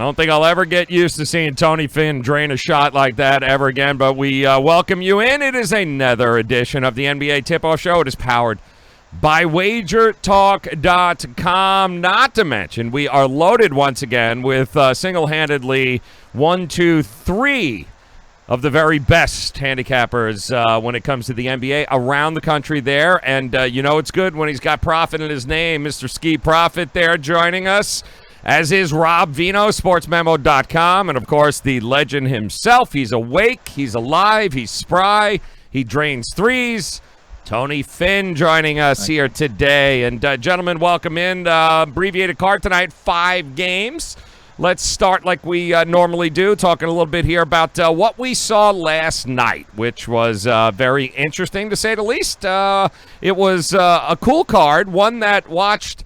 I don't think I'll ever get used to seeing Tony Finn drain a shot like that ever again, but we welcome you in. It is another edition of the NBA Tip-Off Show. It is powered by WagerTalk.com. Not to mention, we are loaded once again with single-handedly 1, 2, 3 of the very best handicappers when it comes to the NBA around the country there. And you know it's good when he's got Profit in his name. Mr. Ski Profit there joining us, as is Rob Veno, sportsmemo.com. And, of course, the legend himself. He's awake, he's alive, he's spry, he drains threes. Tony Finn joining us here today. And, gentlemen, welcome in. Abbreviated card tonight, 5 games. Let's start like we normally do, talking a little bit here about what we saw last night, which was very interesting, to say the least. It was a cool card, one that watched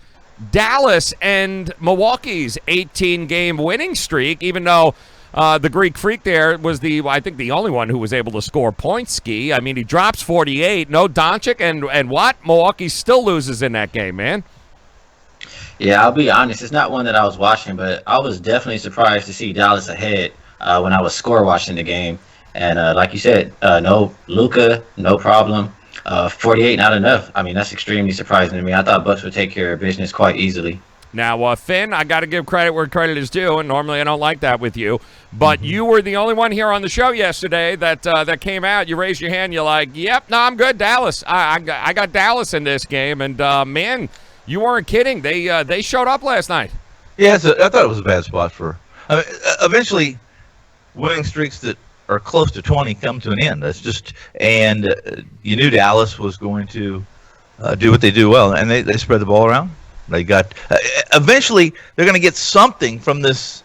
Dallas and Milwaukee's 18-game winning streak, even though the Greek Freak there was I think the only one who was able to score points, Ski. I mean, he drops 48, no Doncic, and what? Milwaukee still loses in that game, man. Yeah, I'll be honest. It's not one that I was watching, but I was definitely surprised to see Dallas ahead when I was score watching the game. And like you said, no Luka, no problem. 48, not enough. I mean, that's extremely surprising to me. I thought Bucks would take care of business quite easily. Now, Finn, I got to give credit where credit is due, and normally I don't like that with you, but you were the only one here on the show yesterday that came out. You raised your hand. You're like, yep, no, I'm good, Dallas. I got Dallas in this game, and, man, you weren't kidding. They showed up last night. Yeah, I thought it was a bad spot for eventually winning streaks that are close to 20 come to an end. That's just, and you knew Dallas was going to do what they do well, and they spread the ball around. They got eventually they're going to get something from this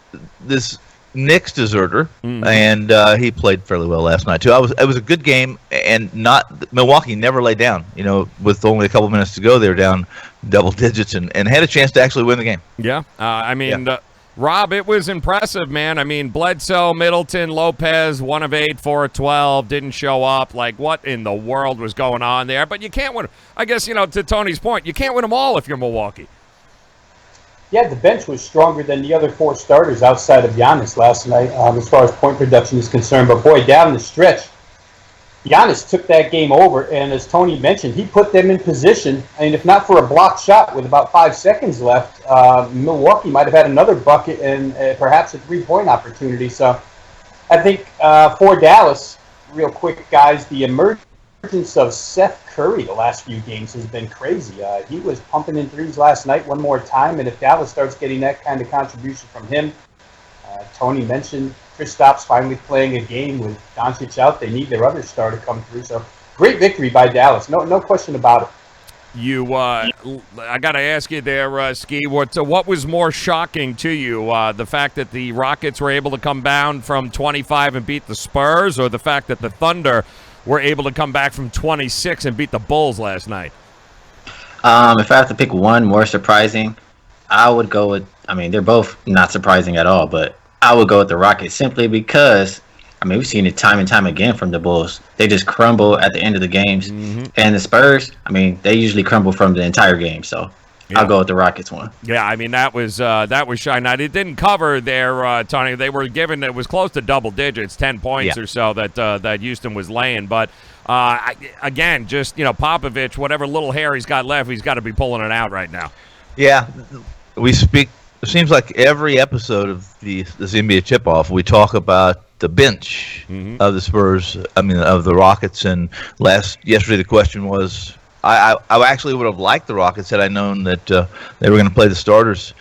Knicks deserter, and he played fairly well last night too. It was a good game, and Milwaukee never laid down. You know, with only a couple minutes to go, they were down double digits and had a chance to actually win the game. Yeah, Rob, it was impressive, man. I mean, Bledsoe, Middleton, Lopez, 1 of 8, 4 of 12, didn't show up. Like, what in the world was going on there? But you can't win. I guess, to Tony's point, you can't win them all if you're Milwaukee. Yeah, the bench was stronger than the other 4 starters outside of Giannis last night as far as point production is concerned. But, boy, down the stretch, Giannis took that game over, and as Tony mentioned, he put them in position. I mean, if not for a blocked shot with about 5 seconds left, Milwaukee might have had another bucket and perhaps a 3-point opportunity. So I think for Dallas, real quick, guys, the emergence of Seth Curry the last few games has been crazy. He was pumping in threes last night one more time, and if Dallas starts getting that kind of contribution from him, Tony mentioned Kristaps finally playing a game with Doncic out. They need their other star to come through. So great victory by Dallas. No question about it. I got to ask you there, Ski, what was more shocking to you? The fact that the Rockets were able to come down from 25 and beat the Spurs, or the fact that the Thunder were able to come back from 26 and beat the Bulls last night? If I have to pick one more surprising, I would go with, they're both not surprising at all, but I would go with the Rockets simply because, we've seen it time and time again from the Bulls. They just crumble at the end of the games. And the Spurs, they usually crumble from the entire game. So I'll go with the Rockets one. Yeah, that was shine. Now, it didn't cover there, Tony. They were given, it was close to double digits, 10 points or so that Houston was laying. But, again, just, Popovich, whatever little hair he's got left, he's got to be pulling it out right now. Yeah, it seems like every episode of this NBA tip-off, we talk about the bench of the Spurs, of the Rockets. And yesterday the question was, I actually would have liked the Rockets had I known that they were going to play the starters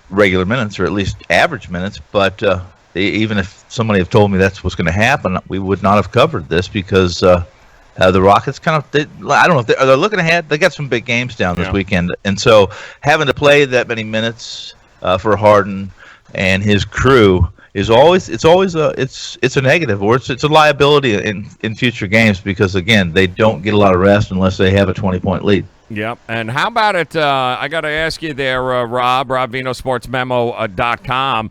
regular minutes, or at least average minutes. But even if somebody had told me that's what's going to happen, we would not have covered this because the Rockets I don't know if they're looking ahead. They got some big games down this weekend, and so having to play that many minutes for Harden and his crew is always a negative, or it's a liability in future games because again they don't get a lot of rest unless they have a 20-point lead. Yep. And how about it? I got to ask you there, Rob Veno, sportsmemo.com.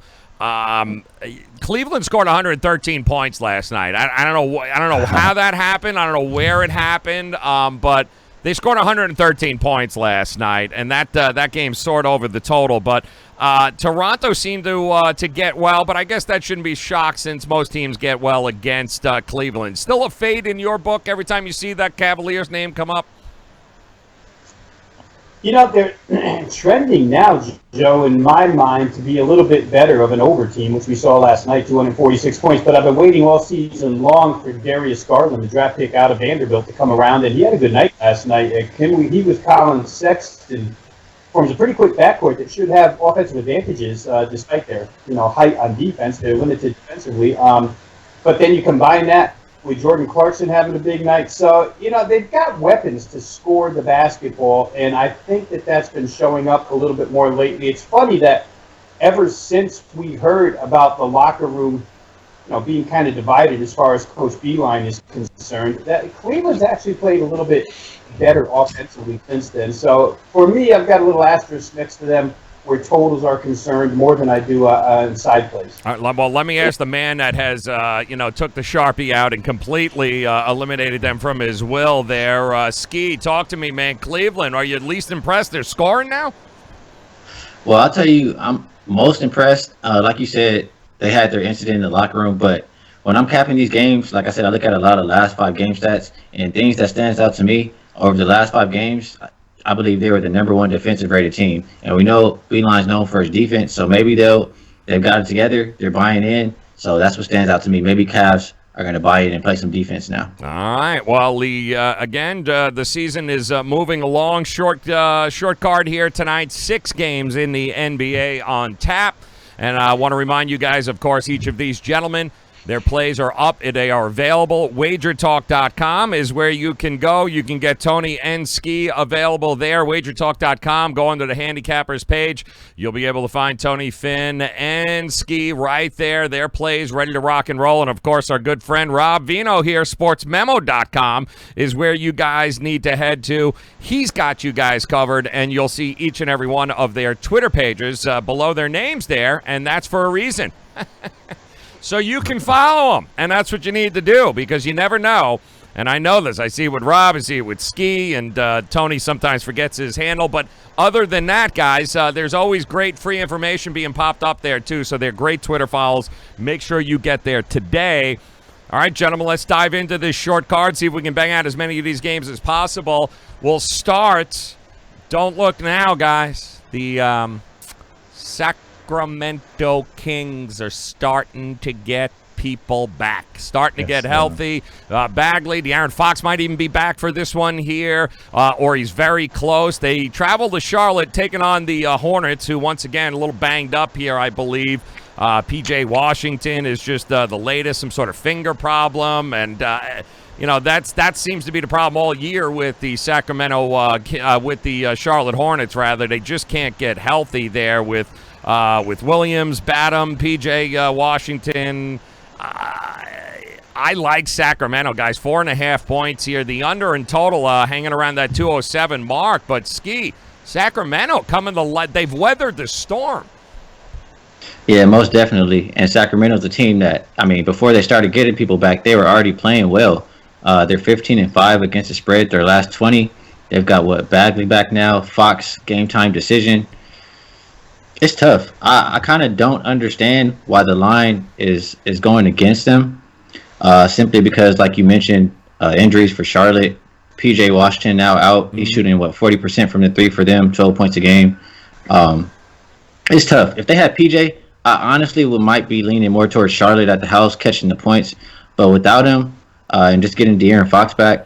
Cleveland scored 113 points last night. I don't know how that happened. I don't know where it happened. But They scored 113 points last night, and that game soared over the total. But Toronto seemed to get well, but I guess that shouldn't be shocked since most teams get well against Cleveland. Still a fade in your book every time you see that Cavaliers name come up? You know, they're trending now, Joe, in my mind, to be a little bit better of an over team, which we saw last night, 246 points. But I've been waiting all season long for Darius Garland, the draft pick out of Vanderbilt, to come around, and he had a good night last night. He was Colin Sexton, forms a pretty quick backcourt that should have offensive advantages despite their height on defense. They're limited defensively. But then you combine that with Jordan Clarkson having a big night. So, they've got weapons to score the basketball, and I think that's been showing up a little bit more lately. It's funny that ever since we heard about the locker room, being kind of divided as far as Coach Beilein is concerned, that Cleveland's actually played a little bit better offensively since then. So, for me, I've got a little asterisk next to them where totals are concerned more than I do in side plays. All right, well, let me ask the man that has, took the Sharpie out and completely eliminated them from his will there. Ski, talk to me, man. Cleveland, are you at least impressed? They're scoring now? Well, I'll tell you, I'm most impressed. Like you said, they had their incident in the locker room, but when I'm capping these games, like I said, I look at a lot of last 5 game stats, and things that stands out to me over the last 5 games, I believe they were the number 1 defensive rated team. And we know Beilein's known for his defense, so maybe they've got it together. They're buying in. So that's what stands out to me. Maybe Cavs are going to buy in and play some defense now. All right. Well, the season is moving along. Short card here tonight. 6 games in the NBA on tap. And I want to remind you guys, of course, each of these gentlemen, their plays are up. They are available. WagerTalk.com is where you can go. You can get Tony and Ski available there. WagerTalk.com. Go under the handicappers page. You'll be able to find Tony, Finn, and Ski right there. Their plays ready to rock and roll. And, of course, our good friend Rob Veno here, SportsMemo.com, is where you guys need to head to. He's got you guys covered, and you'll see each and every one of their Twitter pages below their names there, and that's for a reason. So you can follow them, and that's what you need to do because you never know. And I know this. I see it with Rob. I see it with Ski, and Tony sometimes forgets his handle. But other than that, guys, there's always great free information being popped up there, too. So they're great Twitter follows. Make sure you get there today. All right, gentlemen, let's dive into this short card, see if we can bang out as many of these games as possible. We'll don't look now, guys. The Sacramento Kings are starting to get people back, starting to get healthy. Bagley, De'Aaron Fox might even be back for this one here, or he's very close. They travel to Charlotte, taking on the Hornets, who once again a little banged up here, I believe. P.J. Washington is just the latest, some sort of finger problem, and that seems to be the problem all year with the Charlotte Hornets. Rather, they just can't get healthy there with Williams, Batum, P.J. Washington. I like Sacramento, guys. 4.5 points here. The under in total hanging around that 207 mark. But Ski, Sacramento they've weathered the storm. Yeah, most definitely. And Sacramento's a team that, before they started getting people back, they were already playing well. They're 15-5 against the spread. Their last 20. They've got Bagley back now. Fox game time decision. It's tough. I kind of don't understand why the line is going against them. Simply because, like you mentioned, injuries for Charlotte. P.J. Washington now out. He's shooting 40% from the 3 for them, 12 points a game. It's tough. If they had P.J., I honestly might be leaning more towards Charlotte at the house, catching the points. But without him and just getting De'Aaron Fox back,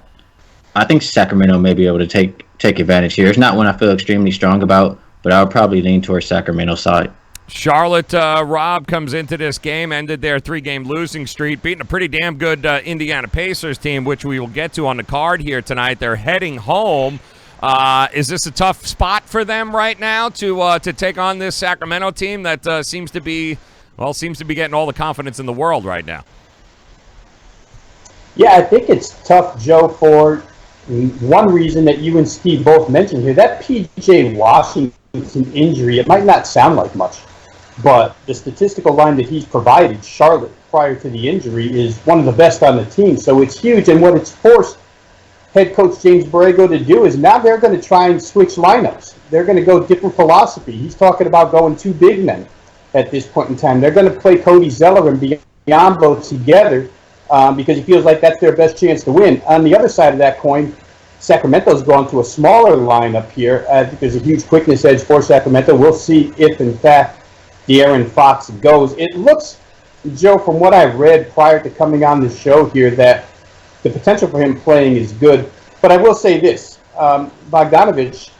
I think Sacramento may be able to take advantage here. It's not one I feel extremely strong about, but I would probably lean towards Sacramento's side. Charlotte, Rob, comes into this game, ended their 3-game losing streak, beating a pretty damn good Indiana Pacers team, which we will get to on the card here tonight. They're heading home. Is this a tough spot for them right now to take on this Sacramento team that seems to be getting all the confidence in the world right now? Yeah, I think it's tough, Joe, for one reason that you and Steve both mentioned here. That P.J. Washington injury, it might not sound like much, but the statistical line that he's provided, Charlotte, prior to the injury, is one of the best on the team. So it's huge, and what it's forced head coach James Borrego to do is now they're going to try and switch lineups. They're going to go different philosophy. He's talking about going 2 big men at this point in time. They're going to play Cody Zeller and Biombo together because he feels like that's their best chance to win. On the other side of that coin, Sacramento's gone to a smaller lineup here. I think there's a huge quickness edge for Sacramento. We'll see if, in fact, De'Aaron Fox goes. It looks, Joe, from what I read prior to coming on the show here, that the potential for him playing is good. But I will say this. Bogdanovich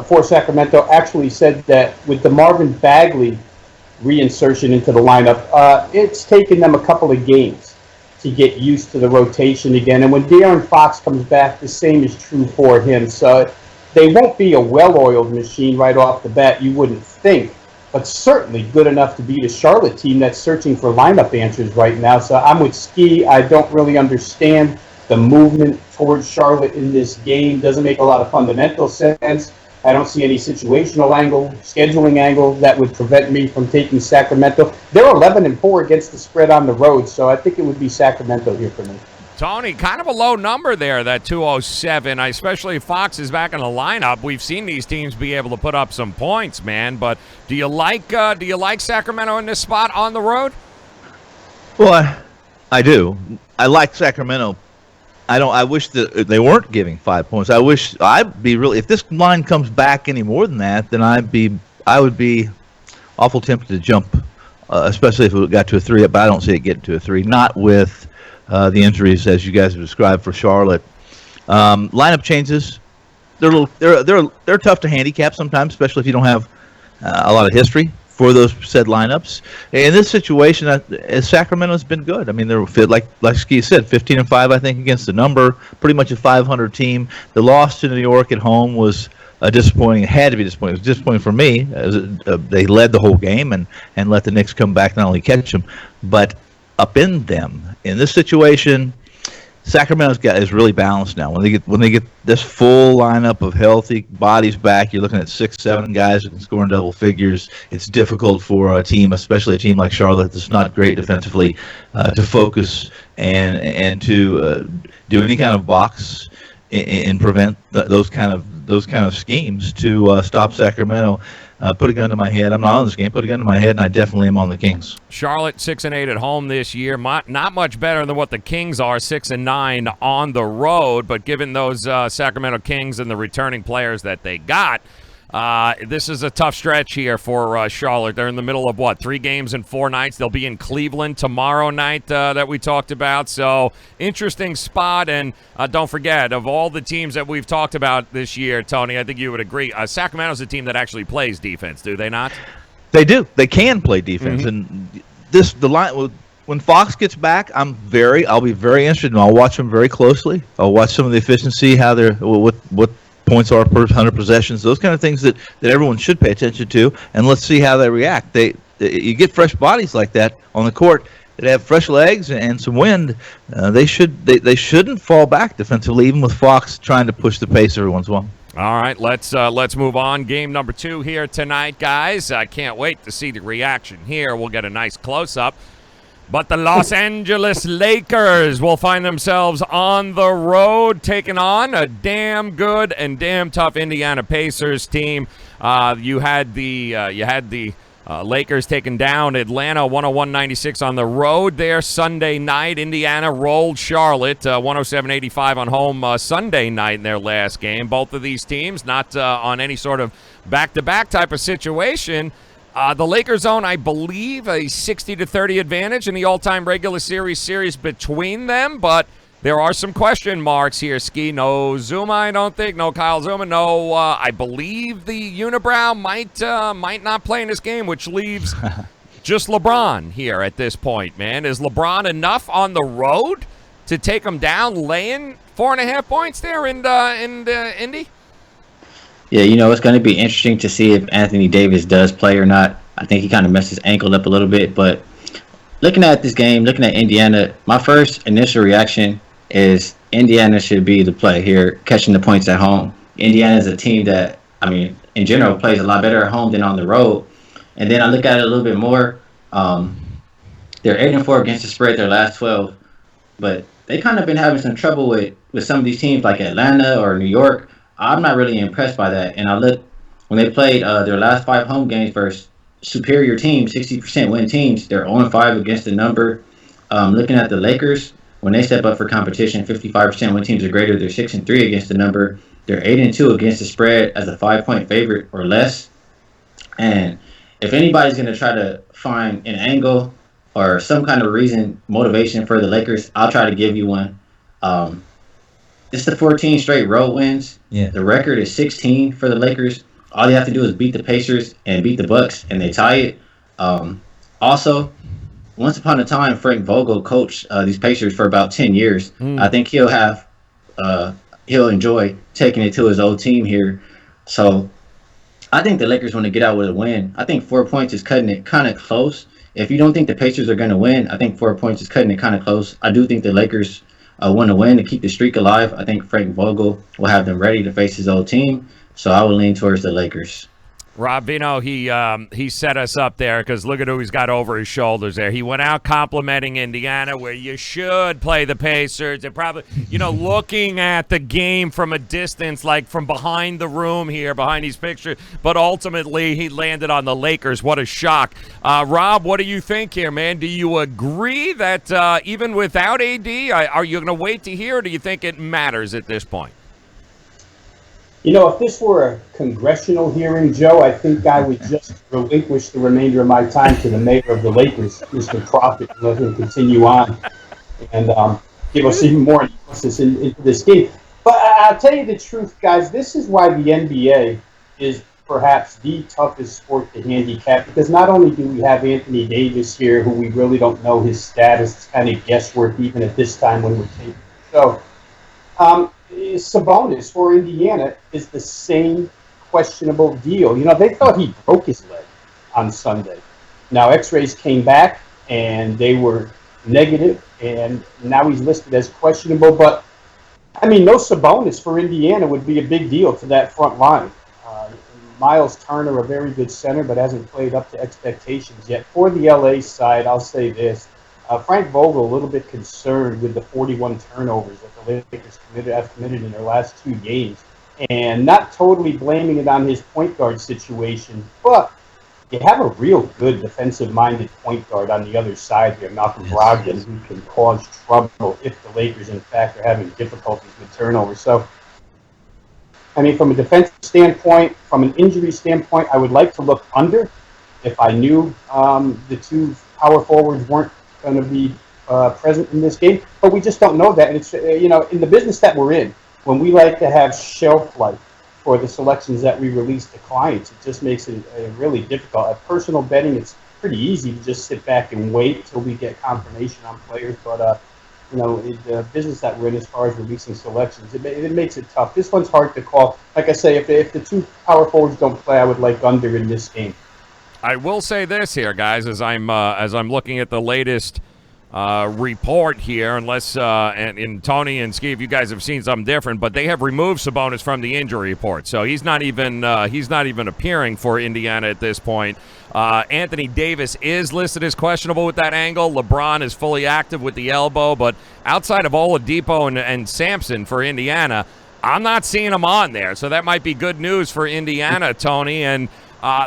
for Sacramento actually said that with the Marvin Bagley reinsertion into the lineup, it's taken them a couple of games to get used to the rotation again. And when De'Aaron Fox comes back, the same is true for him. So they won't be a well-oiled machine right off the bat, you wouldn't think, but certainly good enough to beat a Charlotte team that's searching for lineup answers right now. So I'm with Ski. I don't really understand the movement towards Charlotte in this game. Doesn't make a lot of fundamental sense. I don't see any situational angle, scheduling angle that would prevent me from taking Sacramento. They're 11-4 against the spread on the road, so I think it would be Sacramento here for me. Tony, kind of a low number there, that 207, especially if Fox is back in the lineup. We've seen these teams be able to put up some points, man. But do you like Sacramento in this spot on the road? Well, I do. I like Sacramento. I wish that they weren't giving 5 points. I'd be really, if this line comes back any more than that, then I would be awful tempted to jump, especially if it got to a 3. But I don't see it getting to a 3. Not with the injuries as you guys have described for Charlotte. Lineup changes, they're tough to handicap sometimes, especially if you don't have a lot of history for those said lineups. In this situation, Sacramento's been good. I mean, they're like Ski said, 15-5, I think, against the number, pretty much a 500 team. The loss to New York at home was disappointing. It had to be disappointing. It was disappointing for me, as they led the whole game and let the Knicks come back, not only catch them, but upend them. In this situation, Sacramento's is really balanced now. When they get this full lineup of healthy bodies back, you're looking at 6-7 guys who can score in double figures. It's difficult for a team, especially a team like Charlotte that's not great defensively, to focus and to do any kind of box and prevent those kind of schemes to stop Sacramento. Put a gun to my head. I'm not on this game. Put a gun to my head, and I definitely am on the Kings. Charlotte 6-8 at home this year. Not much better than what the Kings are, 6-9 on the road. But given those Sacramento Kings and the returning players that they got, this is a tough stretch here for Charlotte. They're in the middle of 3 games in 4 nights. They'll be in Cleveland tomorrow night that we talked about. So interesting spot. And don't forget, of all the teams that we've talked about this year, Tony, I think you would agree, Sacramento's a team that actually plays defense, do they not? They do. They can play defense. Mm-hmm. And the line, when Fox gets back, I'll be very interested, and I'll watch them very closely. I'll watch some of the efficiency, how they're what points are per 100 possessions, those kind of things that everyone should pay attention to, and let's see how they react. You get fresh bodies like that on the court that have fresh legs and some wind. They shouldn't fall back defensively, even with Fox trying to push the pace every once in a while. All right, let's move on. Game number 2 here tonight, guys. I can't wait to see the reaction here. We'll get a nice close-up. But the Los Angeles Lakers will find themselves on the road taking on a damn good and damn tough Indiana Pacers team. You had the Lakers taking down Atlanta 101-96 on the road there Sunday night. Indiana rolled Charlotte 107-85 on home Sunday night in their last game. Both of these teams not on any sort of back-to-back type of situation. The Lakers own, I believe, a 60-30 advantage in the all-time regular series between them, but there are some question marks here, Ski. No Zuma, I don't think. No Kyle Zuma. No, I believe the Unibrow might not play in this game, which leaves just LeBron here at this point, man. Is LeBron enough on the road to take them down, laying 4.5 points there in Indy? Yeah, it's going to be interesting to see if Anthony Davis does play or not. I think he kind of messed his ankle up a little bit. But looking at this game, looking at Indiana, my first initial reaction is Indiana should be the play here, catching the points at home. Indiana is a team that, in general, plays a lot better at home than on the road. And then I look at it a little bit more. They're 8-4 against the spread their last 12. But they kind of been having some trouble with some of these teams like Atlanta or New York. I'm not really impressed by that. And I look when they played their last 5 home games versus superior teams, 60% win teams. They're 0-5 against the number. Looking at the Lakers, when they step up for competition, 55% win teams are greater. They're 6-3 against the number. They're 8-2 against the spread as a 5-point favorite or less. And if anybody's going to try to find an angle or some kind of reason, motivation for the Lakers, I'll try to give you one. It's the 14 straight road wins. Yeah. The record is 16 for the Lakers. All you have to do is beat the Pacers and beat the Bucks, and they tie it. Also, once upon a time, Frank Vogel coached these Pacers for about 10 years. I think he'll enjoy taking it to his old team here. So I think the Lakers want to get out with a win. I think 4 points is cutting it kind of close. If you don't think the Pacers are going to win, I think 4 points is cutting it kind of close. I do think the Lakers want to win to keep the streak alive. I think Frank Vogel will have them ready to face his old team. So I would lean towards the Lakers. Rob Veno, he set us up there because look at who he's got over his shoulders there. He went out complimenting Indiana, where you should play the Pacers. And probably, looking at the game from a distance, like from behind the room here, behind these pictures. But ultimately, he landed on the Lakers. What a shock. Rob, what do you think here, man? Do you agree that even without AD, are you going to wait to hear, or do you think it matters at this point? If this were a congressional hearing, Joe, I think I would just relinquish the remainder of my time to the mayor of the Lakers, Mr. Profit, and let him continue on and give us even more analysis into this game. But I'll tell you the truth, guys, this is why the NBA is perhaps the toughest sport to handicap, because not only do we have Anthony Davis here, who we really don't know his status, it's kind of guesswork even at this time when we're taping the show. Sabonis for Indiana is the same questionable deal. They thought he broke his leg on Sunday. Now, x-rays came back, and they were negative, and now he's listed as questionable. But, no Sabonis for Indiana would be a big deal to that front line. Miles Turner, a very good center, but hasn't played up to expectations yet. For the LA side, I'll say this. Frank Vogel, a little bit concerned with the 41 turnovers that the Lakers have committed in their last 2 games, and not totally blaming it on his point guard situation, but you have a real good defensive-minded point guard on the other side here, Malcolm Brogdon, who can cause trouble if the Lakers, in fact, are having difficulties with turnovers. So, from a defensive standpoint, from an injury standpoint, I would like to look under if I knew the 2 power forwards weren't going to be present in this game, but we just don't know that. And it's in the business that we're in, when we like to have shelf life for the selections that we release to clients, it just makes it really difficult. At personal betting, it's pretty easy to just sit back and wait till we get confirmation on players. But the business that we're in, as far as releasing selections, it makes it tough. This one's hard to call. Like I say, if the 2 power forwards don't play, I would like under in this game. I will say this here, guys, as I'm looking at the latest report here, unless and Tony and Steve, you guys have seen something different, but they have removed Sabonis from the injury report, so he's not even appearing for Indiana at this point. Anthony Davis is listed as questionable with that angle. LeBron is fully active with the elbow, but outside of Oladipo and Sampson for Indiana, I'm not seeing him on there, so that might be good news for Indiana, Tony. And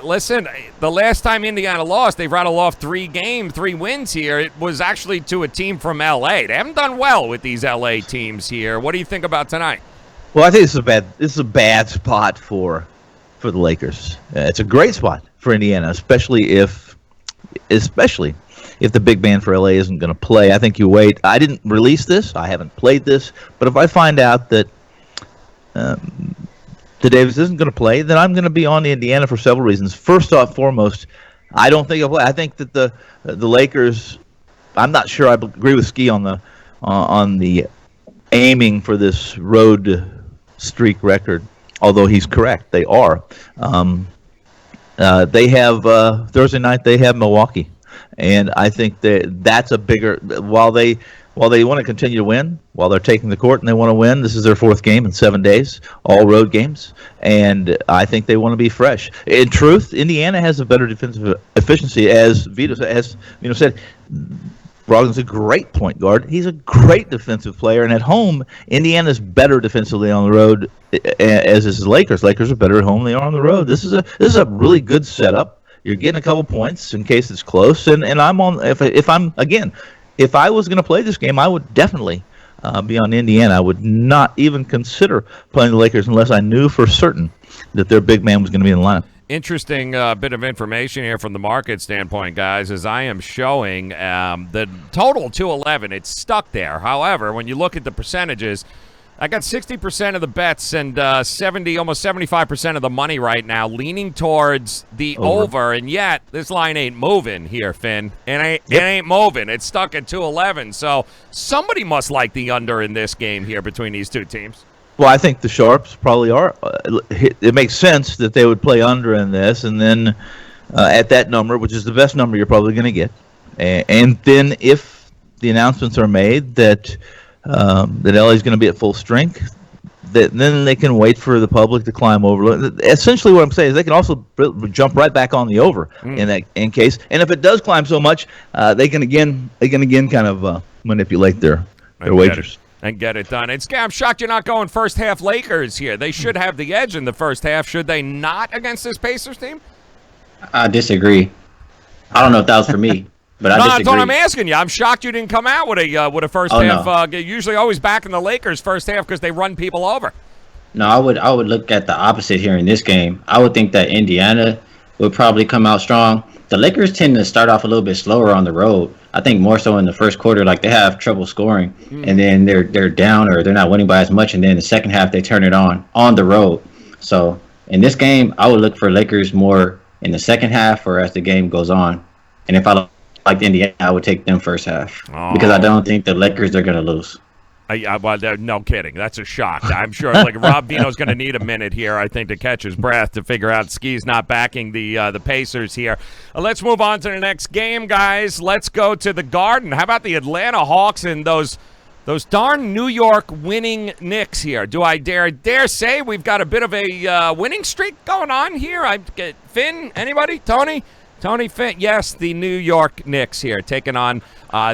listen, the last time Indiana lost, they rattled off 3 wins here. It was actually to a team from L.A. They haven't done well with these L.A. teams here. What do you think about tonight? Well, I think this is a bad spot for the Lakers. It's a great spot for Indiana, especially if the big man for LA isn't going to play. I think you wait. I didn't release this. I haven't played this. But if I find out that the Davis isn't going to play, then I'm going to be on Indiana for several reasons. First off, foremost, I don't think he'll play. I think that the Lakers. I'm not sure I agree with Ski on the aiming for this road streak record. Although he's correct, they are. They have Thursday night. They have Milwaukee, and I think that's a bigger. While they want to continue to win, while they're taking the court and they want to win, this is their 4th game in 7 days, all road games, and I think they want to be fresh. In truth, Indiana has a better defensive efficiency, as Vito said. Brogdon's a great point guard. He's a great defensive player. And at home, Indiana's better defensively on the road, as is the Lakers. Lakers are better at home than they are on the road. This is a really good setup. You're getting a couple points in case it's close. And I'm on if I was going to play this game, I would definitely be on Indiana. I would not even consider playing the Lakers unless I knew for certain that their big man was going to be in the lineup. Interesting bit of information here from the market standpoint, guys, as I am showing the total 211. It's stuck there. However, when you look at the percentages, I got 60% of the bets and almost 75% of the money right now leaning towards the over, and yet this line ain't moving here, Finn. It ain't moving. It's stuck at 211. So somebody must like the under in this game here between these two teams. Well, I think the Sharps probably are. It makes sense that they would play under in this, and then at that number, which is the best number you're probably going to get, and then if the announcements are made that LA is going to be at full strength, then they can wait for the public to climb over. Essentially, what I'm saying is they can also jump right back on the over in case, and if it does climb so much, they can again kind of manipulate their wagers. And get it done. I'm shocked you're not going first half Lakers here. They should have the edge in the first half, should they not, against this Pacers team? I disagree. I don't know if that was for me, but I disagree. That's what I'm asking you. I'm shocked you didn't come out with a first half. No. Usually always back in the Lakers first half because they run people over. No, I would look at the opposite here in this game. I would think that Indiana would probably come out strong. The Lakers tend to start off a little bit slower on the road. I think more so in the first quarter, like they have trouble scoring, and then they're down or they're not winning by as much, and then the second half they turn it on the road. So in this game, I would look for Lakers more in the second half or as the game goes on. And if I like Indiana, I would take them first half because I don't think the Lakers are going to lose. No kidding. That's a shock. I'm sure Rob Veno's going to need a minute here, I think, to catch his breath to figure out Ski's not backing the Pacers here. Let's move on to the next game, guys. Let's go to the Garden. How about the Atlanta Hawks and those darn New York winning Knicks here? Do I dare say we've got a bit of a winning streak going on here? Finn, anybody? Tony Finn, yes, the New York Knicks here taking on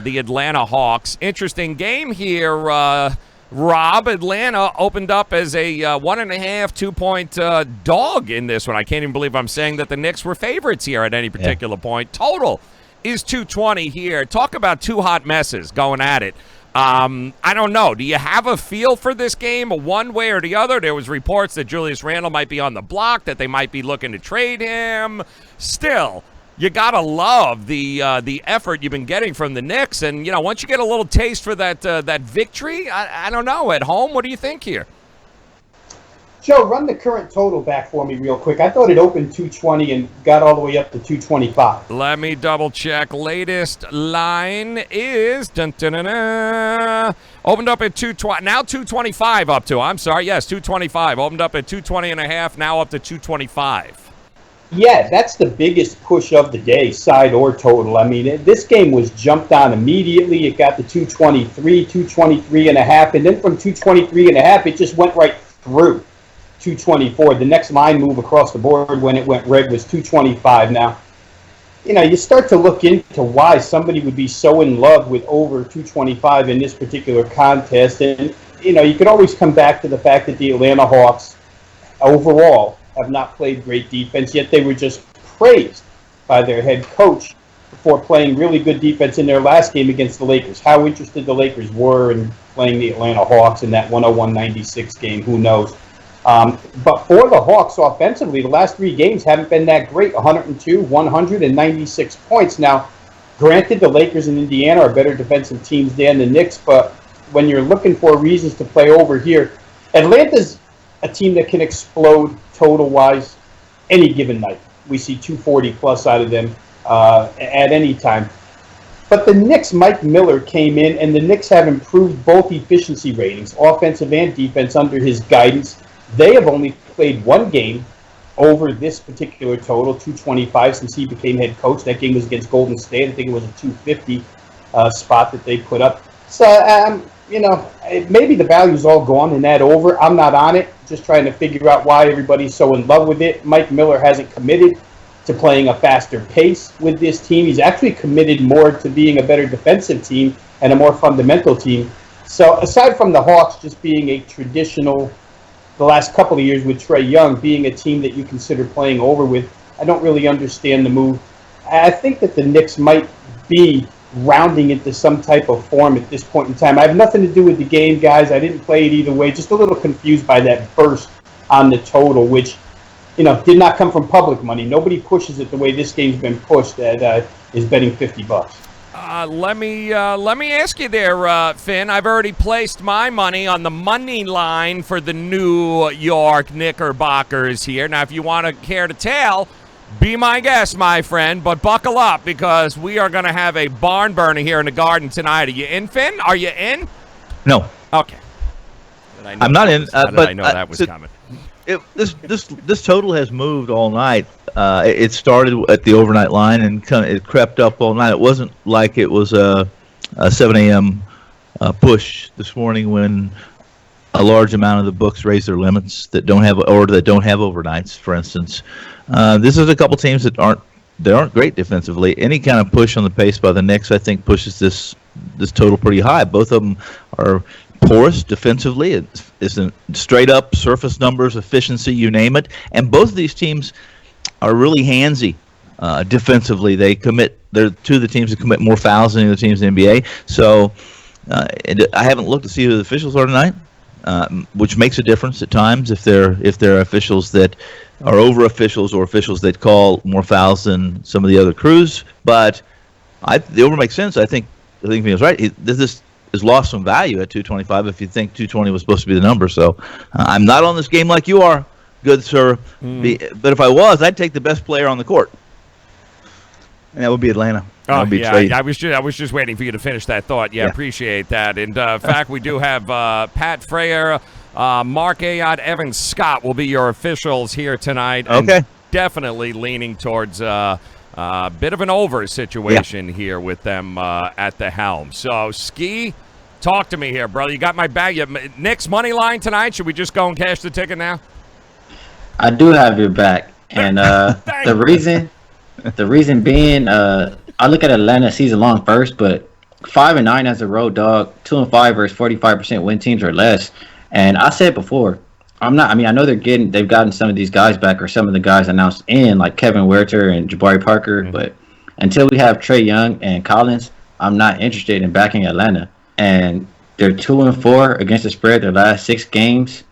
the Atlanta Hawks. Interesting game here, Rob. Atlanta opened up as a 1.5, 2-point dog in this one. I can't even believe I'm saying that the Knicks were favorites here at any particular point. Total is 220 here. Talk about two hot messes going at it. I don't know. Do you have a feel for this game one way or the other? There was reports that Julius Randle might be on the block, that they might be looking to trade him. Still, you got to love the effort you've been getting from the Knicks. And, once you get a little taste for that victory, I don't know. At home, what do you think here? Joe, run the current total back for me real quick. I thought it opened 220 and got all the way up to 225. Let me double check. Latest line is opened up at 220. Now 225 up to. I'm sorry. Yes, 225. Opened up at 220.5. Now up to 225. Yeah, that's the biggest push of the day, side or total. I mean, this game was jumped on immediately. It got to 223, 223.5, and then from 223.5, it just went right through 224. The next line move across the board when it went red was 225. Now, you start to look into why somebody would be so in love with over 225 in this particular contest. And, you could always come back to the fact that the Atlanta Hawks overall have not played great defense, yet they were just praised by their head coach for playing really good defense in their last game against the Lakers. How interested the Lakers were in playing the Atlanta Hawks in that 101-96 game, who knows. But for the Hawks offensively, the last three games haven't been that great. 102, 196 points. Now, granted, the Lakers and Indiana are better defensive teams than the Knicks, but when you're looking for reasons to play over here, Atlanta's a team that can explode total-wise any given night. We see 240 plus out of them at any time. But the Knicks, Mike Miller came in, and the Knicks have improved both efficiency ratings, offensive and defense, under his guidance. They have only played one game over this particular total, 225, since he became head coach. That game was against Golden State. I think it was a 250 spot that they put up. So, maybe the value's all gone in that over. I'm not on it. Just trying to figure out why everybody's so in love with it. Mike Miller hasn't committed to playing a faster pace with this team. He's actually committed more to being a better defensive team and a more fundamental team. So aside from the Hawks just being a traditional, the last couple of years with Trae Young being a team that you consider playing over with, I don't really understand the move. I think that the Knicks might be rounding into some type of form at this point in time. I have nothing to do with the game, guys. I didn't play it either way. Just a little confused by that burst on the total, which, did not come from public money. Nobody pushes it the way this game's been pushed that is betting $50. Let me ask you there, Finn. I've already placed my money on the money line for the New York Knickerbockers here. Now, if you want to care to tell, be my guest, my friend, but buckle up because we are going to have a barn burner here in the Garden tonight. Are you in, Finn? Are you in? No. Okay. I'm not in, but I know that was coming. This total has moved all night. It started at the overnight line and it crept up all night. It wasn't like it was a 7 a.m. Push this morning when a large amount of the books raise their limits that don't have overnights, for instance. This is a couple teams that aren't great defensively. Any kind of push on the pace by the Knicks, I think, pushes this total pretty high. Both of them are porous defensively. It's straight up surface numbers, efficiency, you name it. And both of these teams are really handsy defensively. They're two of the teams that commit more fouls than the other teams in the NBA. So I haven't looked to see who the officials are tonight, which makes a difference at times if they're officials that are over officials or officials that call more fouls than some of the other crews. But the over makes sense. I think Vino's right. This has lost some value at 225 if you think 220 was supposed to be the number. So I'm not on this game like you are, good sir. But if I was, I'd take the best player on the court. And that would be Atlanta. Oh, yeah. I was just waiting for you to finish that thought. Yeah. Appreciate that. And in fact, we do have Pat Freyer, Mark Ayotte, Evan Scott will be your officials here tonight. Okay. And definitely leaning towards a bit of an over situation here with them at the helm. So, Ski, talk to me here, brother. You got my bag. Knicks money line tonight. Should we just go and cash the ticket now? I do have your back. And the reason being, I look at Atlanta season long first, but 5-9 as a road dog, 2-5 versus 45% win teams or less. And I said before, I know they've gotten some of these guys back or some of the guys announced in, like Kevin Huerter and Jabari Parker. But until we have Trae Young and Collins, I'm not interested in backing Atlanta. And they're 2-4 against the spread their last 6 games.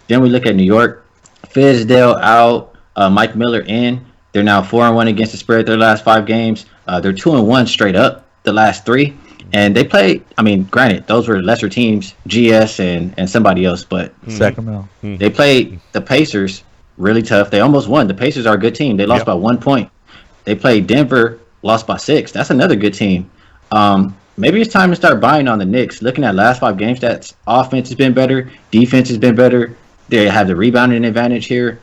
Then we look at New York, Fizdale out, Mike Miller in. They're now 4-1 against the spread their last 5 games. They're 2-1 straight up the last 3. And they played, granted, those were lesser teams, GS and somebody else, but Sacramento. They played the Pacers really tough. They almost won. The Pacers are a good team. They lost by 1 point. They played Denver, lost by 6. That's another good team. Maybe it's time to start buying on the Knicks. Looking at last 5 game stats, offense has been better, defense has been better. They have the rebounding advantage here.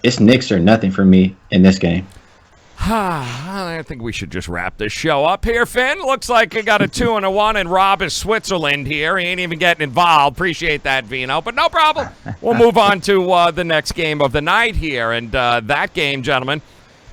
It's Knicks or nothing for me in this game. I think we should just wrap this show up here, Finn. Looks like I got a 2-1, and Rob is Switzerland here. He ain't even getting involved. Appreciate that, Vino, but no problem. We'll move on to the next game of the night here, and that game, gentlemen,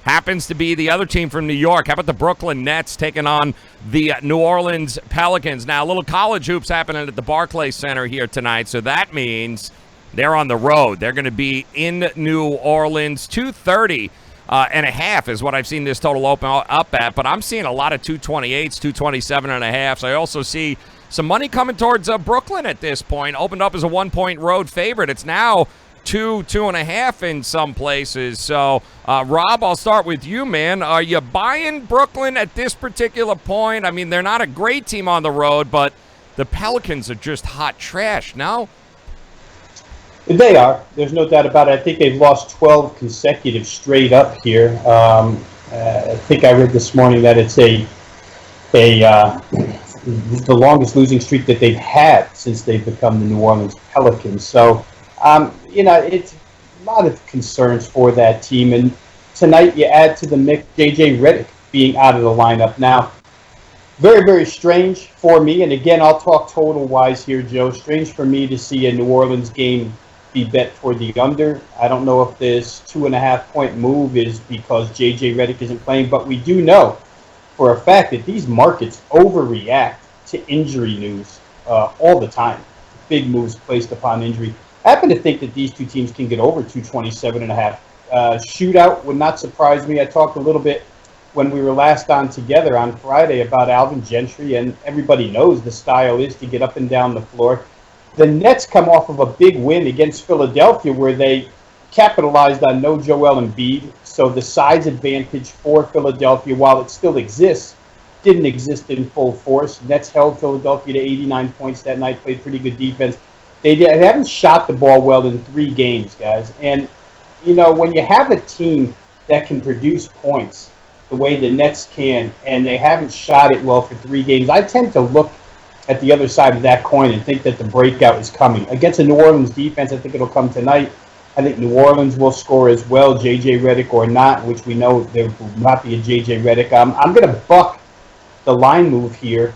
happens to be the other team from New York. How about the Brooklyn Nets taking on the New Orleans Pelicans? Now, a little college hoops happening at the Barclays Center here tonight, so that means they're on the road. They're going to be in New Orleans. 230 and a half is what I've seen this total open up at, but I'm seeing a lot of 228s, 227 and a half. So I also see some money coming towards Brooklyn at this point. Opened up as a 1-point road favorite. It's now 2.5 in some places. So, Rob, I'll start with you, man. Are you buying Brooklyn at this particular point? I mean, they're not a great team on the road, but the Pelicans are just hot trash, no? They are. There's no doubt about it. I think they've lost 12 consecutive straight up here. I think I read this morning that it's the longest losing streak that they've had since they've become the New Orleans Pelicans. So, it's a lot of concerns for that team. And tonight you add to the mix J.J. Redick being out of the lineup. Now, very, very strange for me. And again, I'll talk total-wise here, Joe. Strange for me to see a New Orleans game be bet for the under. I don't know if this 2.5-point move is because J.J. Redick isn't playing, but we do know for a fact that these markets overreact to injury news all the time. Big moves placed upon injury. I happen to think that these two teams can get over 227.5. Shootout would not surprise me. I talked a little bit when we were last on together on Friday about Alvin Gentry, and everybody knows the style is to get up and down the floor. The Nets come off of a big win against Philadelphia where they capitalized on no Joel Embiid, so the size advantage for Philadelphia, while it still exists, didn't exist in full force. Nets held Philadelphia to 89 points that night, played pretty good defense. They haven't shot the ball well in 3 games, guys. And, you know, when you have a team that can produce points the way the Nets can, and they haven't shot it well for 3 games, I tend to look at the other side of that coin and think that the breakout is coming. Against a New Orleans defense, I think it'll come tonight. I think New Orleans will score as well, J.J. Redick or not, which we know there will not be a J.J. Redick. I'm going to buck the line move here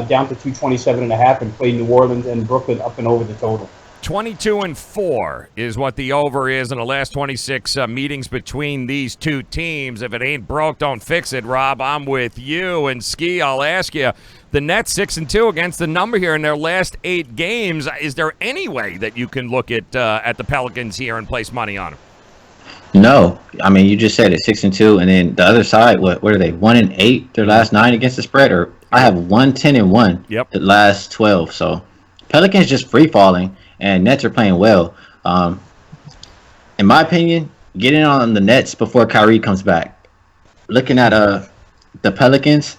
down to 227.5 and play New Orleans and Brooklyn up and over the total. 22-4 is what the over is in the last 26 meetings between these two teams. If it ain't broke, don't fix it, Rob. I'm with you. And Ski, I'll ask you, the Nets 6-2 against the number here in their last 8 games. Is there any way that you can look at the Pelicans here and place money on them? No, I mean, you just said it, 6-2, and then the other side, what are they, 1-8 their last 9 against the spread? Or I have 1-10-1 the last 12. So Pelicans just free falling, and Nets are playing well. In my opinion, getting on the Nets before Kyrie comes back. Looking at the Pelicans,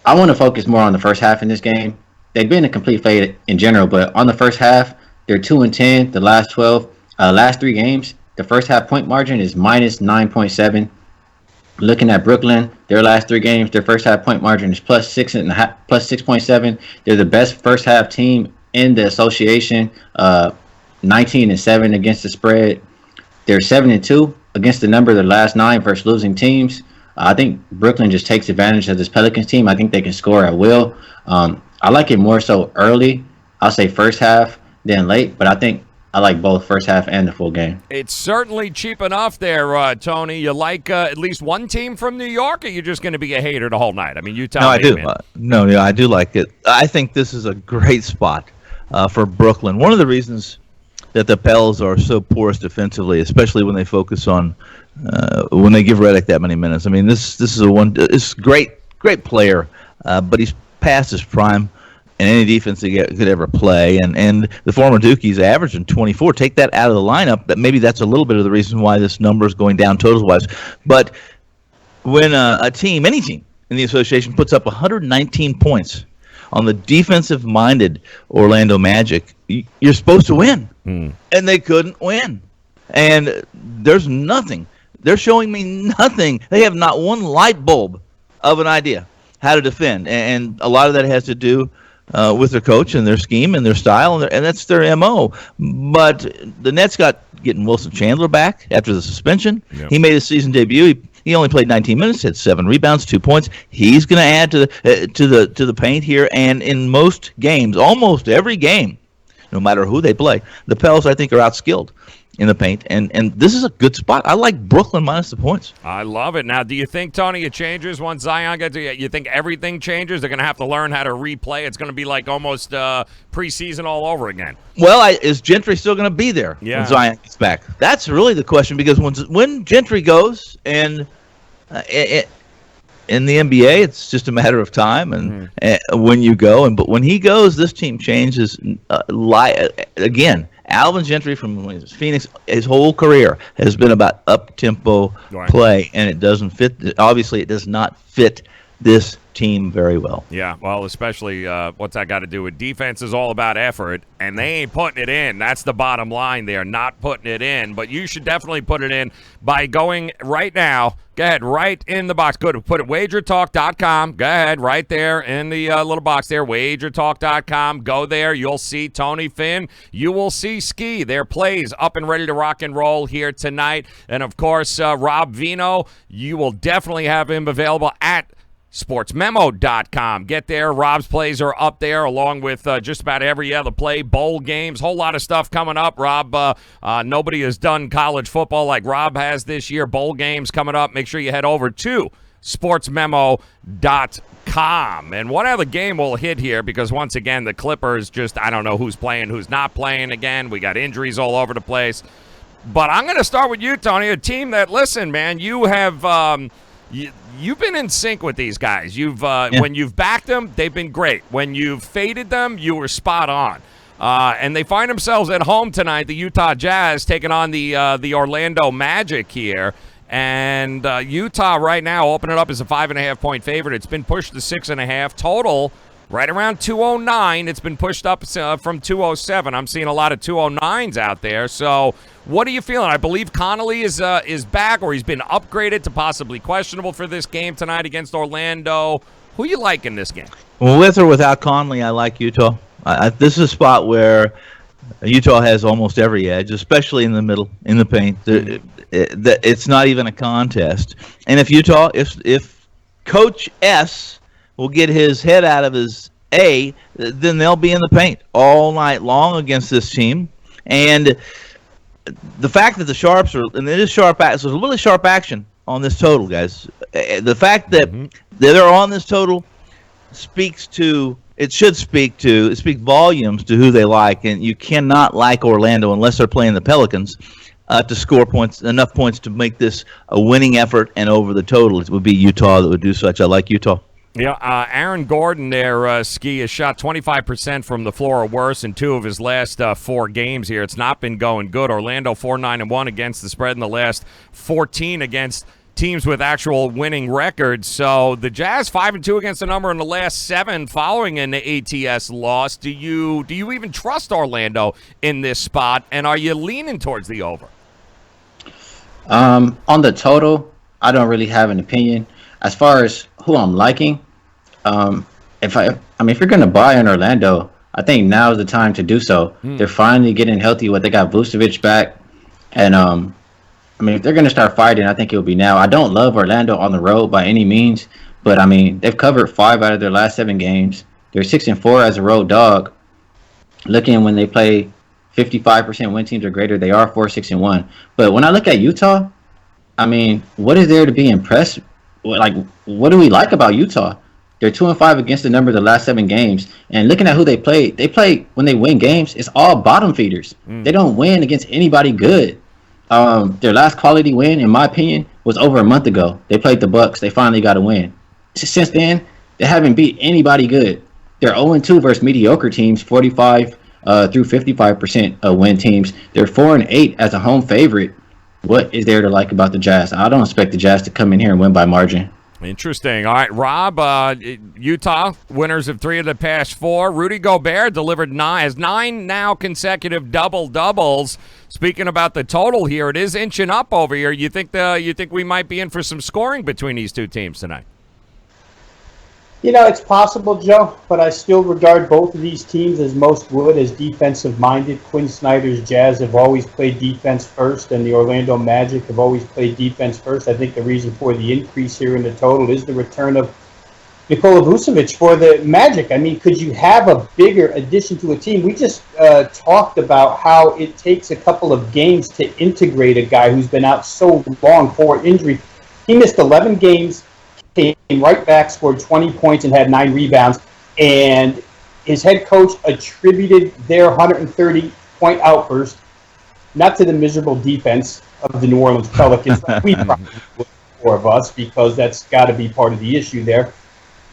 I want to focus more on the first half in this game. They've been a complete fade in general, but on the first half, they're 2-10. The last 3 games. The first half point margin is minus 9.7. Looking at Brooklyn, their last 3 games, their first half point margin is plus 6.7. They're the best first half team in the association, 19-7 against the spread. They're 7-2 against the number of their last 9 versus losing teams. I think Brooklyn just takes advantage of this Pelicans team. I think they can score at will. I like it more so early. I'll say first half than late, but I think I like both first half and the full game. It's certainly cheap enough there, Tony. You like at least one team from New York, or you're just going to be a hater the whole night? I mean, you tell me. I do. Man. I do like it. I think this is a great spot for Brooklyn. One of the reasons that the Pels are so porous defensively, especially when they focus on when they give Redick that many minutes. I mean, this is it's great player, but he's past his prime in any defense he could ever play. And the former Dookie's averaging 24. Take that out of the lineup, but maybe that's a little bit of the reason why this number is going down totals-wise. But when any team in the association puts up 119 points on the defensive-minded Orlando Magic, you're supposed to win. And they couldn't win. And there's nothing. They're showing me nothing. They have not one light bulb of an idea how to defend. And a lot of that has to do with their coach and their scheme and their style, and that's their MO. But the Nets getting Wilson Chandler back after the suspension. Yep. He made his season debut. He only played 19 minutes, had 7 rebounds, 2 points. He's going to add to the paint here. And in most games, almost every game, no matter who they play, the Pels, I think, are outskilled in the paint, and this is a good spot. I like Brooklyn minus the points. I love it. Now, do you think, Tony, it changes once Zion gets to you? Think everything changes? They're going to have to learn how to replay. It's going to be like almost preseason all over again. Well, is Gentry still going to be there when Zion gets back? That's really the question, because when Gentry goes, and in the NBA, it's just a matter of time, and when you go, but when he goes, this team changes. Again, Alvin Gentry from Phoenix, his whole career has been about up-tempo play, and it doesn't fit. Obviously, it does not fit this team very well. Yeah, well, especially what's that got to do with defense is all about effort, and they ain't putting it in. That's the bottom line. They're not putting it in, but you should definitely put it in by going right now. Go ahead, right in the box. Go to put it WagerTalk.com. Go ahead, right there in the little box there, WagerTalk.com. Go there. You'll see Tony Finn. You will see Ski. Their plays up and ready to rock and roll here tonight. And, of course, Rob Veno, you will definitely have him available at sportsmemo.com. Get there. Rob's plays are up there along with just about every other play, bowl games, whole lot of stuff coming up. Rob, nobody has done college football like Rob has this year. Bowl games coming up. Make sure you head over to sportsmemo.com. And one other game we'll hit here because, once again, the Clippers just, I don't know who's playing, who's not playing again. We got injuries all over the place. But I'm going to start with you, Tony, a team that, listen, man, you have you've been in sync with these guys. When you've backed them, they've been great. When you've faded them, you were spot on. And they find themselves at home tonight, the Utah Jazz taking on the Orlando Magic here. And Utah right now opening up as a 5.5-point favorite. It's been pushed to 6.5 total, right around 209. It's been pushed up from 207. I'm seeing a lot of 209s out there. So what are you feeling? I believe Connolly is back, or he's been upgraded to possibly questionable for this game tonight against Orlando. Who you like in this game? Well, with or without Conley, I like Utah. This is a spot where Utah has almost every edge, especially in the middle, in the paint. It's not even a contest. And if Coach S will get his head out of his A, then they'll be in the paint all night long against this team. And the fact that the Sharps are, and it is sharp, so there's a really sharp action on this total, guys. The fact that they're on this total speaks volumes to who they like, and you cannot like Orlando unless they're playing the Pelicans to score enough points to make this a winning effort and over the total. It would be Utah that would do such. I like Utah. Yeah, Aaron Gordon there, Ski, has shot 25% from the floor or worse in 2 of his last 4 games here. It's not been going good. Orlando 4-9-1 against the spread in the last 14 against teams with actual winning records. So the Jazz 5-2 against the number in the last 7 following an ATS loss. Do you even trust Orlando in this spot, and are you leaning towards the over? On the total, I don't really have an opinion. As far as who I'm liking, if you're going to buy in Orlando, I think now is the time to do so. They're finally getting healthy. They got Vucevic back, and if they're going to start fighting, I think it'll be now. I don't love Orlando on the road by any means, but they've covered 5 out of their last 7 games. They're 6-4 as a road dog. Looking when they play 55% win teams or greater, they are 4-6-1. But when I look at Utah, what is there to be impressed? What do we like about Utah? They're 2-5 against the number of the last 7 games. And looking at who they play when they win games, it's all bottom feeders. They don't win against anybody good. Their last quality win, in my opinion, was over a month ago. They played the Bucks. They finally got a win. Since then, they haven't beat anybody good. They're 0-2 versus mediocre teams, 45 through 55% win teams. They're 4-8 as a home favorite. What is there to like about the Jazz? I don't expect the Jazz to come in here and win by margin. Interesting. All right, Rob, Utah, winners of 3 of the past 4. Rudy Gobert delivered 9 now consecutive double-doubles. Speaking about the total here, it is inching up over here. You think we might be in for some scoring between these 2 teams tonight? It's possible, Joe, but I still regard both of these teams, as most would, as defensive-minded. Quinn Snyder's Jazz have always played defense first, and the Orlando Magic have always played defense first. I think the reason for the increase here in the total is the return of Nikola Vucevic for the Magic. Could you have a bigger addition to a team? We just talked about how it takes a couple of games to integrate a guy who's been out so long for injury. He missed 11 games. Came right back, scored 20 points, and had 9 rebounds. And his head coach attributed their 130-point outburst not to the miserable defense of the New Orleans Pelicans, like we probably would, 4 of us, because that's got to be part of the issue there.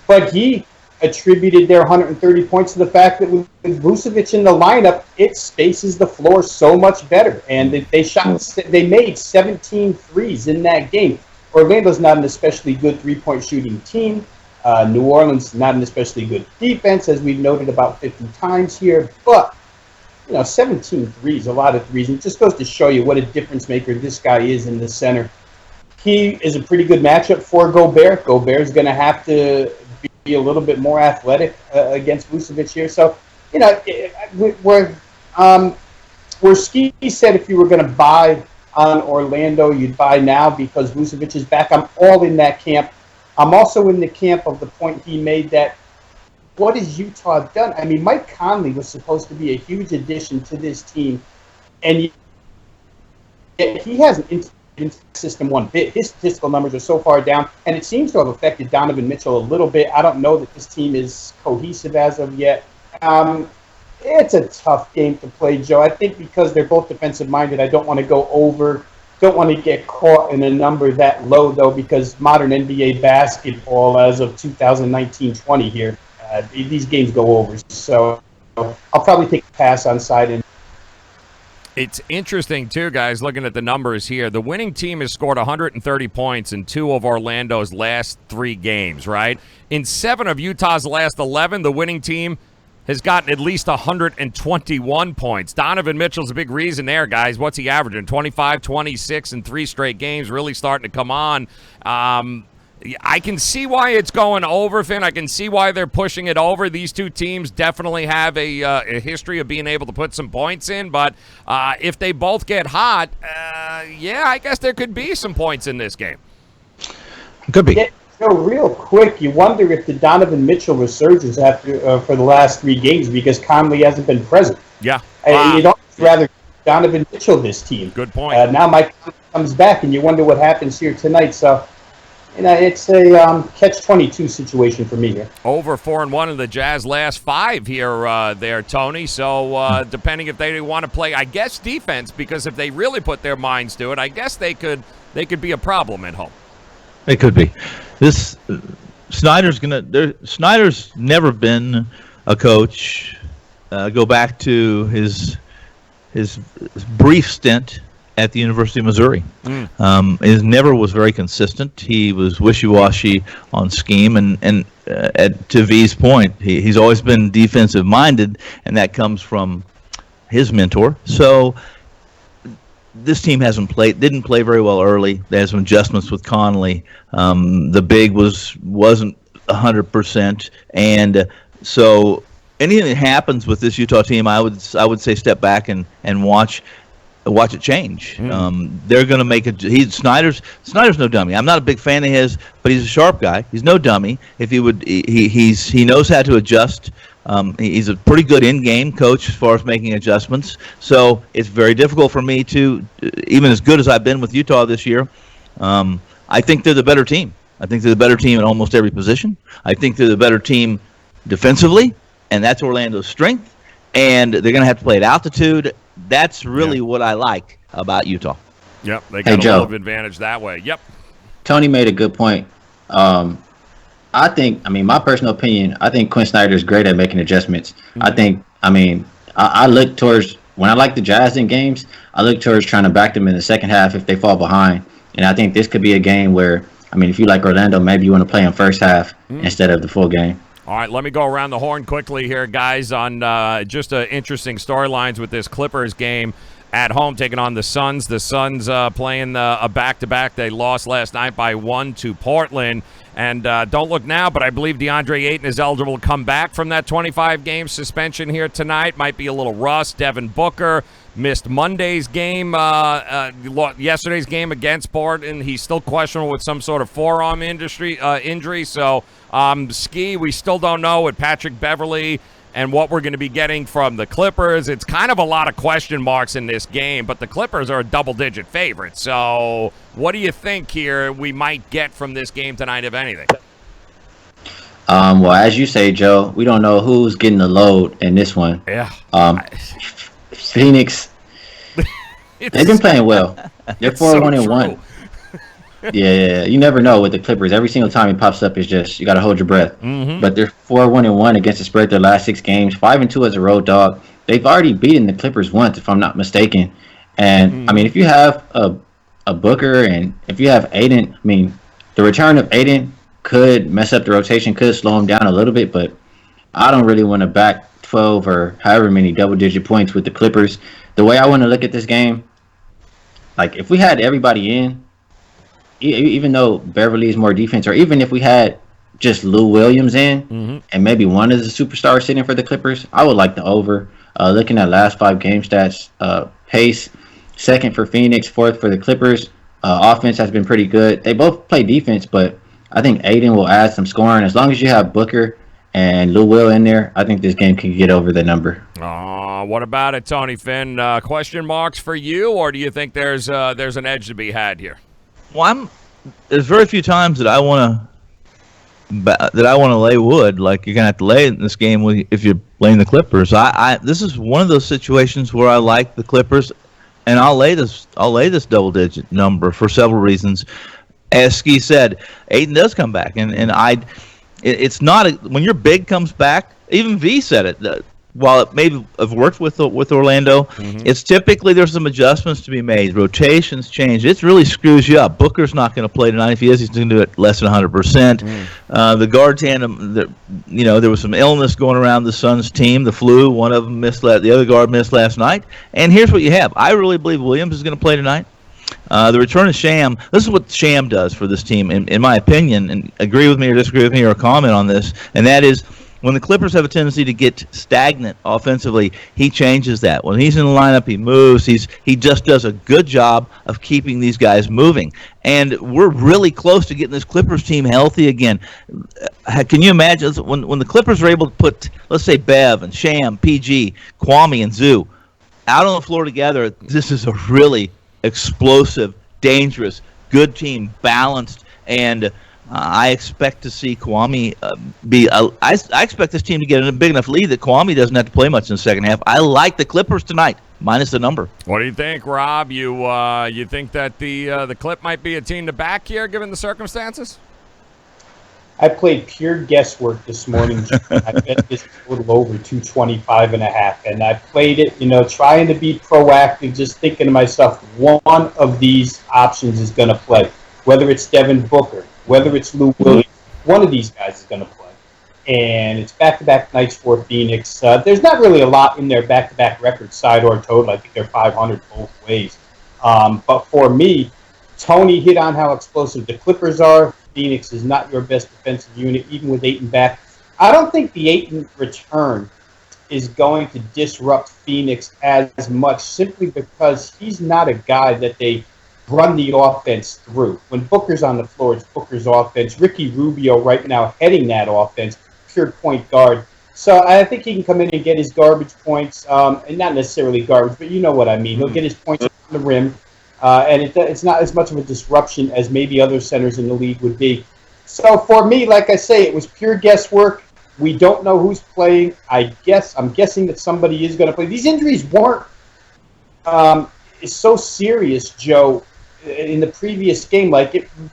But he attributed their 130 points to the fact that with Vucevic in the lineup, it spaces the floor so much better. And they made 17 threes in that game. Orlando's not an especially good three-point shooting team. New Orleans not an especially good defense, as we've noted about 50 times here. But, 17 threes, a lot of threes. And it just goes to show you what a difference maker this guy is in the center. He is a pretty good matchup for Gobert. Gobert's going to have to be a little bit more athletic against Vucevic here. So, where Ski said if you were going to buy on Orlando, you'd buy now because Vucevic is back. I'm all in that camp. I'm also in the camp of the point he made that what has Utah done? I mean, Mike Conley was supposed to be a huge addition to this team, and he hasn't into the system one bit. His statistical numbers are so far down, and it seems to have affected Donovan Mitchell a little bit. I don't know that this team is cohesive as of yet. It's a tough game to play, Joe. I think because they're both defensive-minded, I don't want to go over. Don't want to get caught in a number that low, though, because modern NBA basketball, as of 2019-20 here, these games go over. So I'll probably take a pass on side. And it's interesting, too, guys, looking at the numbers here. The winning team has scored 130 points in 2 of Orlando's last 3 games, right? In 7 of Utah's last 11, the winning team has gotten at least 121 points. Donovan Mitchell's a big reason there, guys. What's he averaging? 25, 26 in 3 straight games, really starting to come on. I can see why it's going over, Finn. I can see why they're pushing it over. These two teams definitely have a history of being able to put some points in, but if they both get hot, yeah, I guess there could be some points in this game. Could be. Yeah, so real quick, you wonder if the Donovan Mitchell resurgence after for the last 3 games because Conley hasn't been present. Yeah. You'd rather Donovan Mitchell this team. Good point. Now Mike comes back, and you wonder what happens here tonight. So, it's a catch-22 situation for me here. Over 4-1 in the Jazz last 5 here, there, Tony. So depending if they want to play, I guess, defense, because if they really put their minds to it, I guess they could be a problem at home. It could be. This Snyder's never been a coach. Go back to his brief stint at the University of Missouri. He never was very consistent. He was wishy-washy on scheme, and to V's point, he's always been defensive-minded, and that comes from his mentor. So this team didn't play very well early. They had some adjustments with Conley. The big wasn't 100%, and so anything that happens with this Utah team, I would say step back and watch it change. They're going to make it. Snyder's no dummy. I'm not a big fan of his, but he's a sharp guy. He's no dummy. If he knows how to adjust. He's a pretty good in-game coach as far as making adjustments. So it's very difficult for me to, even as good as I've been with Utah this year, I think they're the better team. I think they're the better team in almost every position. I think they're the better team defensively, and that's Orlando's strength. And they're going to have to play at altitude. That's really what I like about Utah. Yep, they got a little advantage that way. Yep. Tony made a good point. I think, my personal opinion, I think Quinn Snyder's great at making adjustments. I look towards, when I like the Jazz in games, I look towards trying to back them in the second half if they fall behind. And I think this could be a game where, if you like Orlando, maybe you want to play in first half instead of the full game. All right, let me go around the horn quickly here, guys, on just interesting storylines with this Clippers game at home taking on the Suns. The Suns playing a back-to-back. They lost last night by 1 to Portland. And don't look now, but I believe DeAndre Ayton is eligible to come back from that 25-game suspension here tonight. Might be a little rust. Devin Booker missed Monday's game, yesterday's game against Portland. He's still questionable with some sort of forearm injury. So, Ski, we still don't know with Patrick Beverley and what we're going to be getting from the Clippers. It's kind of a lot of question marks in this game, but the Clippers are a double-digit favorite. So what do you think here we might get from this game tonight, if anything? Well, as you say, Joe, we don't know who's getting the load in this one. Yeah. Phoenix, they've been playing well. They're 4-1-1. Yeah, you never know with the Clippers. Every single time he pops up, it's just you got to hold your breath. But they're 4-1-1 against the spread their last 6 games, 5-2 as a road dog. They've already beaten the Clippers once, if I'm not mistaken. And if you have a Booker and if you have Aiden, the return of Aiden could mess up the rotation, could slow him down a little bit. But I don't really want to back 12 or however many double-digit points with the Clippers. The way I want to look at this game, like if we had everybody in. Even though Beverly is more defense, or even if we had just Lou Williams in and maybe one of the superstars sitting for the Clippers, I would like the over. Looking at last 5 game stats, pace, 2nd for Phoenix, 4th for the Clippers. Offense has been pretty good. They both play defense, but I think Aiden will add some scoring. As long as you have Booker and Lou Will in there, I think this game can get over the number. What about it, Tony Finn? Question marks for you, or do you think there's an edge to be had here? Well, there's very few times that I want to lay wood. Like you're gonna have to lay in this game if you're playing the Clippers. This is one of those situations where I like the Clippers, and I'll lay this double-digit number for several reasons. As Ski said, Aiden does come back, and it's not when your big comes back. Even V said it. While it may have worked with Orlando, it's typically there's some adjustments to be made. Rotations change. It really screws you up. Booker's not going to play tonight. If he is, he's going to do it less than 100%. The guard tandem, there was some illness going around the Suns team. The flu. One of them missed. The other guard missed last night. And here's what you have. I really believe Williams is going to play tonight. The return of Sham. This is what Sham does for this team, in my opinion. And agree with me or disagree with me or comment on this. And that is, when the Clippers have a tendency to get stagnant offensively, he changes that. When he's in the lineup, he moves. He just does a good job of keeping these guys moving. And we're really close to getting this Clippers team healthy again. Can you imagine when the Clippers are able to put, let's say, Bev and Sham, PG, Kwame, and Zoo out on the floor together? This is a really explosive, dangerous, good team, balanced, and I expect to see Kwame I expect this team to get a big enough lead that Kwame doesn't have to play much in the second half. I like the Clippers tonight, minus the number. What do you think, Rob? You think that the Clip might be a team to back here, given the circumstances? I played pure guesswork this morning. I bet this a little over 225.5, and I played it, trying to be proactive, just thinking to myself, one of these options is going to play, whether it's Devin Booker, whether it's Lou Williams, one of these guys is going to play. And it's back-to-back nights for Phoenix. There's not really a lot in their back-to-back record, side or total. I think they're 500 both ways. But for me, Tony hit on how explosive the Clippers are. Phoenix is not your best defensive unit, even with Ayton back. I don't think the Ayton return is going to disrupt Phoenix as much, simply because he's not a guy that they run the offense through. When Booker's on the floor, it's Booker's offense. Ricky Rubio right now heading that offense, pure point guard. So I think he can come in and get his garbage points, and not necessarily garbage, but you know what I mean. He'll get his points on the rim, and it's not as much of a disruption as maybe other centers in the league would be. So for me, like I say, it was pure guesswork. We don't know who's playing. I'm guessing that somebody is going to play. These injuries weren't so serious, Joe, in the previous game.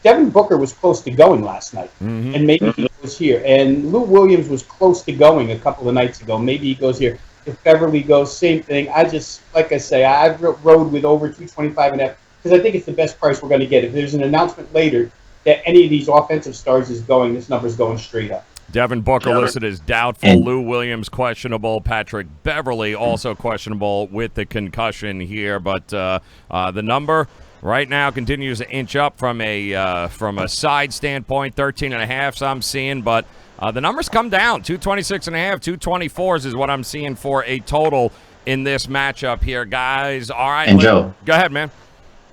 Devin Booker was close to going last night, and maybe he goes here. And Lou Williams was close to going a couple of nights ago. Maybe he goes here. If Beverly goes, same thing. I rode with over 225.5 because I think it's the best price we're going to get. If there's an announcement later that any of these offensive stars is going, this number's going straight up. Devin Booker listed as doubtful. Lou Williams questionable. Patrick Beverly also questionable with the concussion here. But the number right now continues to inch up from a side standpoint. 13.5 I'm seeing, but the numbers come down. 226.5, 224s is what I'm seeing for a total in this matchup here, guys. All right, and Joe, go ahead, man.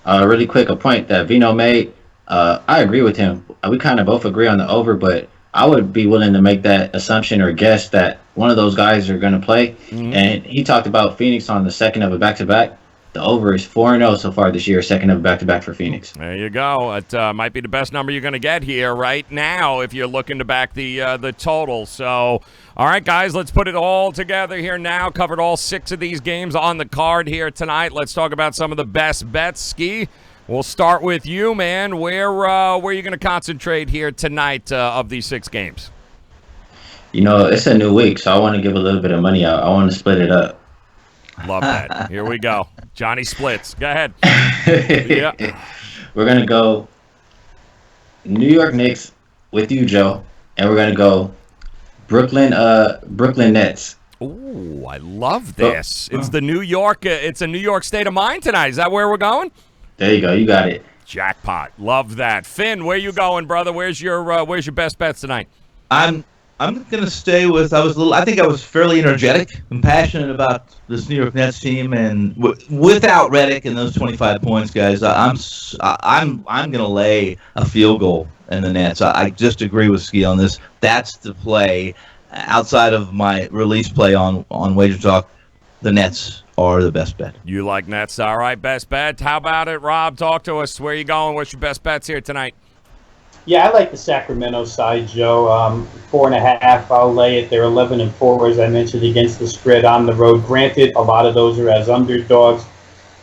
Really quick, a point that Veno made. I agree with him. We kind of both agree on the over, but I would be willing to make that assumption or guess that one of those guys are going to play. And he talked about Phoenix on the second of a back-to-back. The over is 4-0 so far this year, second of a back-to-back for Phoenix. There you go. It might be the best number you're going to get here right now if you're looking to back the total. So, all right, guys, let's put it all together here now. Covered all 6 of these games on the card here tonight. Let's talk about some of the best bets. Ski, we'll start with you, man. Where are you going to concentrate here tonight of these 6 games? It's a new week, so I want to give a little bit of money out. I want to split it up. Love that. Here we go. Johnny splits. Go ahead. Yeah. We're going to go New York Knicks with you, Joe, and we're going to go Brooklyn Nets. Ooh, I love this. It's the New York. It's a New York state of mind tonight. Is that where we're going? There you go. You got it. Jackpot. Love that. Finn, where you going, brother? Where's your best bets tonight? I'm I'm going to stay with. I think I was fairly energetic and passionate about this New York Nets team, and without Redick and those 25 points, guys, I'm going to lay a field goal in the Nets. I just agree with Ski on this. That's the play. Outside of my release play on WagerTalk, the Nets are the best bet. You like Nets? All right, best bet. How about it, Rob? Talk to us. Where you going? What's your best bets here tonight? Yeah, I like the Sacramento side, Joe. 4.5. I'll lay it. They're 11-4, as I mentioned, against the spread on the road. Granted, a lot of those are as underdogs,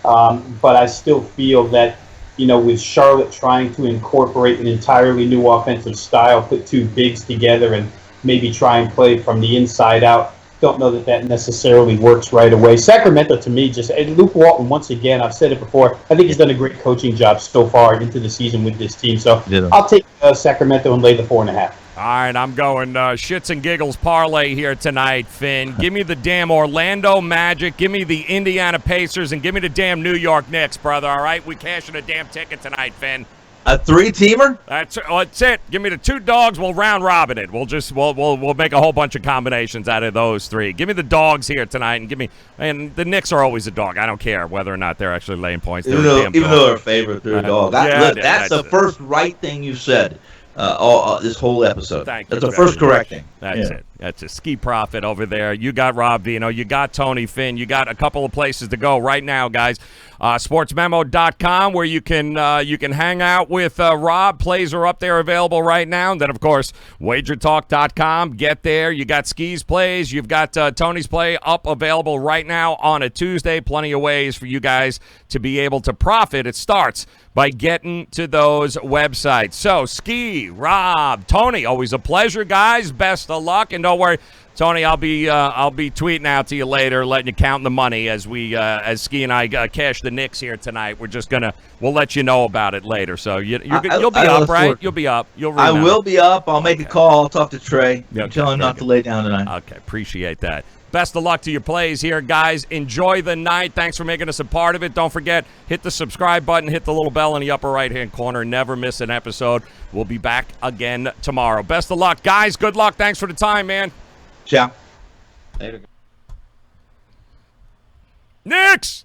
but I still feel that, with Charlotte trying to incorporate an entirely new offensive style, put two bigs together, and maybe try and play from the inside out. Don't know that necessarily works right away. Sacramento, to me, Luke Walton, once again, I've said it before, I think he's done a great coaching job so far into the season with this team. So I'll take Sacramento and lay the 4.5. All right, I'm going shits and giggles parlay here tonight, Finn. Give me the damn Orlando Magic, give me the Indiana Pacers, and give me the damn New York Knicks, brother, all right? We cashing a damn ticket tonight, Finn. A 3-teamer? That's it. Give me the 2 dogs. We'll round robin it. We'll make a whole bunch of combinations out of those 3. Give me the dogs here tonight, and the Knicks are always a dog. I don't care whether or not they're actually laying points. Even though they're a favorite, they're a dog. That's the first right thing you said this whole episode. Thank you. That's the first correct thing. That's it. That's a ski profit over there. You got Rob Veno. You got Tony Finn. You got a couple of places to go right now, guys. Sportsmemo.com, where you can hang out with Rob. Plays are up there available right now. And then, of course, WagerTalk.com. Get there. You got Ski's plays. You've got Tony's play up available right now on a Tuesday. Plenty of ways for you guys to be able to profit. It starts by getting to those websites. So, Ski, Rob, Tony, always a pleasure, guys. Best of luck, and don't worry, Tony, I'll be tweeting out to you later, letting you count the money as Ski and I cash the Knicks here tonight. We'll let you know about it later. So you'll be up, right? You'll be up. I will be up. I'll make a call. I'll talk to Trey. Tell him not to lay down tonight. Okay, appreciate that. Best of luck to your plays here, guys. Enjoy the night. Thanks for making us a part of it. Don't forget, hit the subscribe button, hit the little bell in the upper right-hand corner. Never miss an episode. We'll be back again tomorrow. Best of luck, guys. Good luck. Thanks for the time, man. Ciao. Later. Knicks!